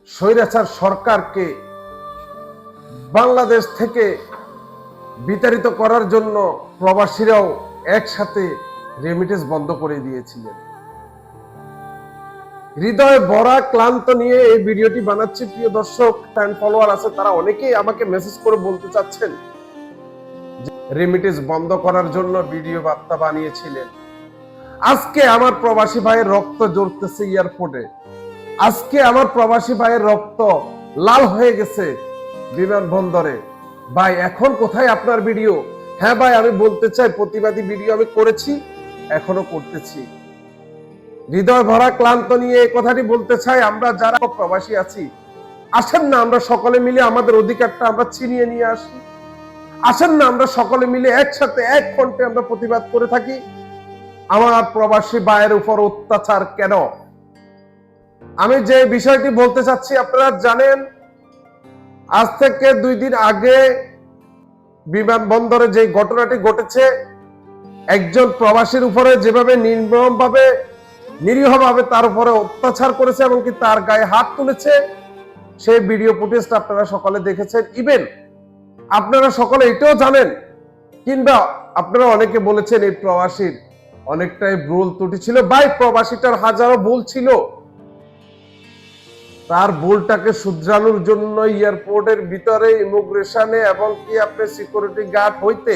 স্বৈরাচার সরকারকে বাংলাদেশ থেকে বিতাড়িত করার জন্য প্রবাসীরাও একসাথে রেমিটেন্স বন্ধ করে দিয়েছিলেন। হৃদয় ভরা ক্লান্ত নিয়ে এই ভিডিওটি বানাচ্ছি। প্রিয় দর্শক ফ্যান ফলোয়ার আছে, তারা অনেকেই আমাকে মেসেজ করে বলতে চাচ্ছেন রেমিটেন্স বন্ধ করার জন্য ভিডিও বার্তা বানিয়েছিলেন। আজকে আমার প্রবাসী ভাইয়ের রক্ত ঝরতেছে এয়ারপোর্টে, আজকে আমার প্রবাসী ভাইয়ের রক্ত লাল হয়ে গেছে বিমানবন্দরে। ভাই এখন কোথায় আপনার ভিডিও? হ্যাঁ ভাই, আমি বলতে চাই প্রতিবাদী ভিডিও আমি করেছি, এখনো করতেছি। হৃদয় ভরা ক্লান্ত নিয়ে এই কথাটি বলতে চাই, আমরা যারা প্রবাসী আছি, আসেন না আমরা সকলে মিলে আমাদের অধিকারটা আমরা ছিনিয়ে নিয়ে আসি। আসেন না আমরা সকলে মিলে একসাথে এক কণ্ঠে আমরা প্রতিবাদ করে থাকি। আমার প্রবাসী ভাইয়ের উপর অত্যাচার কেন? আমি যে বিষয়টি বলতে চাচ্ছি আপনারা জানেন, আজ থেকে 2 দিন আগে বিমানবন্দরে যে ঘটনাটি ঘটেছে, একজন প্রবাসীর উপরে যেভাবে নির্মমভাবে নিরীহভাবে তার উপরে অত্যাচার করেছে এবং কি তার গায়ে হাত তুলেছে, সেই ভিডিও ফুটেজটা আপনারা সকলে দেখেছেন। ইভেন আপনারা সকলে এটাও জানেন, কিংবা আপনারা অনেকে বলেছেন এই প্রবাসীর অনেকটাই ভুল ত্রুটি ছিল। ভাই প্রবাসীটার হাজারো ভুল ছিল, তার ভুলটাকে শুধরানোর জন্য এয়ারপোর্টের ভিতরে ইমিগ্রেশনে এবং কি আপনি সিকিউরিটি গার্ড হইতে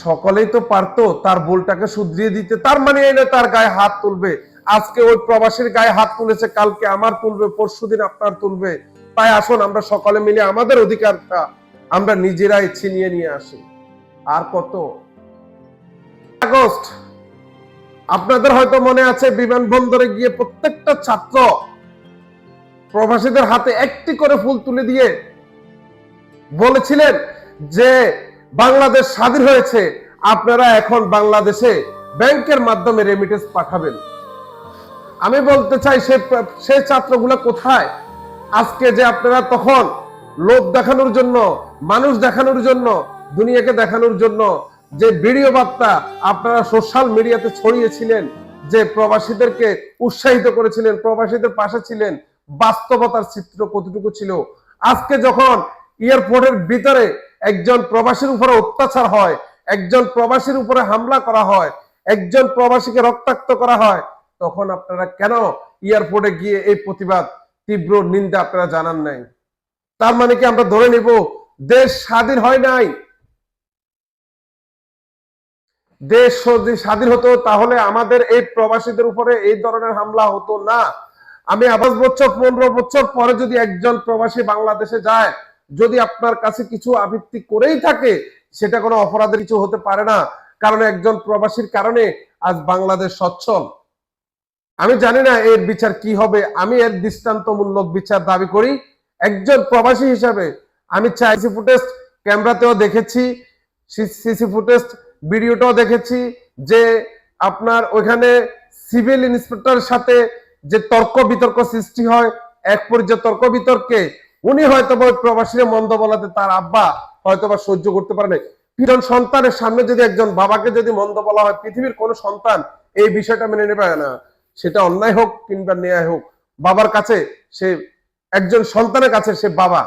সকলেই তো পারতো তার ভুলটাকে শুধরিয়ে দিতে। তার মানে এই না তার গায়ে হাত তুলবে। আজকে ওই প্রবাসীর গায়ে হাত তুলেছে, কালকে আমার তুলবে, পরশুদিন আপনার তুলবে। তাই আসুন আমরা সকলে মিলে আমাদের অধিকারটা আমরা নিজেরাই ছিনিয়ে নিয়ে আসি। আর কত আগস্ট আপনাদের হয়তো মনে আছে, বিমানবন্দরে গিয়ে প্রত্যেকটা ছাত্র প্রবাসীদের হাতে একটি করে ফুল তুলে দিয়ে বলেছিলেন যে বাংলাদেশ স্বাধীন হয়েছে, আপনারা এখন বাংলাদেশে ব্যাংকের মাধ্যমে রেমিটেন্স পাঠাবেন। আমি বলতে চাই সেই ছাত্রগুলো কোথায়? আজকে যে আপনারা তখন লোক দেখানোর জন্য, মানুষ দেখানোর জন্য, দুনিয়াকে দেখানোর জন্য যে ভিডিও বার্তা আপনারা সোশ্যাল মিডিয়াতে ছড়িয়েছিলেন, যে প্রবাসীদেরকে উৎসাহিত করেছিলেন, প্রবাসীদের পাশে ছিলেন, বাস্তবতার চিত্র কতটুকু ছিল? আজকে যখন এয়ারপোর্টের ভিতরে একজন প্রবাসীর উপরে অত্যাচার হয়, একজন প্রবাসীর উপরে হামলা করা হয়, একজন প্রবাসীকে রক্তাক্ত করা হয়, তখন আপনারা কেন এয়ারপোর্টে গিয়ে এই প্রতিবাদ তীব্র নিন্দা আপনারা জানান নাই? তার মানে কি আমরা ধরে নিব দেশ স্বাধীন হয় নাই? দেশ যদি স্বাধীন হতো তাহলে আমাদের এই প্রবাসীদের উপরে এই ধরনের হামলা হতো না। আমি 5 বছর 15 বছর পরে যদি একজন প্রবাসী বাংলাদেশে যায়, যদি আপনার কাছে কিছু আবৃত্তি করেই থাকে, সেটা কোনো অপরাধের কিছু হতে পারে না, কারণ একজন প্রবাসীর কারণে আজ বাংলাদেশ সচ্ছল। আমি জানি না এর বিচার কি হবে, আমি এর দৃষ্টান্তমূলক বিচার দাবি করি একজন প্রবাসী হিসাবে। আমি চাই সিসি ফুটেজ ক্যামেরাতেও দেখেছি, সিসি ফুটেজ ভিডিওটাও দেখেছি, যে আপনার ওইখানে সিভিল ইন্সপেক্টরের সাথে যে তর্ক বিতর্ক সৃষ্টি হয়, এক পর্যায়ে তর্ক বিতর্কে উনি হয়তো প্রবাসীরা মন্দ বলাতে তার আব্বা হয়তোবা সহ্য করতে পারে না। পিরন সন্তানের সামনে যদি একজন বাবাকে যদি মন্দ বলা হয়, পৃথিবীর কোন সন্তান এই বিষয়টা মেনে নেবে না। সেটা অন্যায় হোক কিংবা ন্যায় হোক, বাবার কাছে সে, একজন সন্তানের কাছে সে বাবা।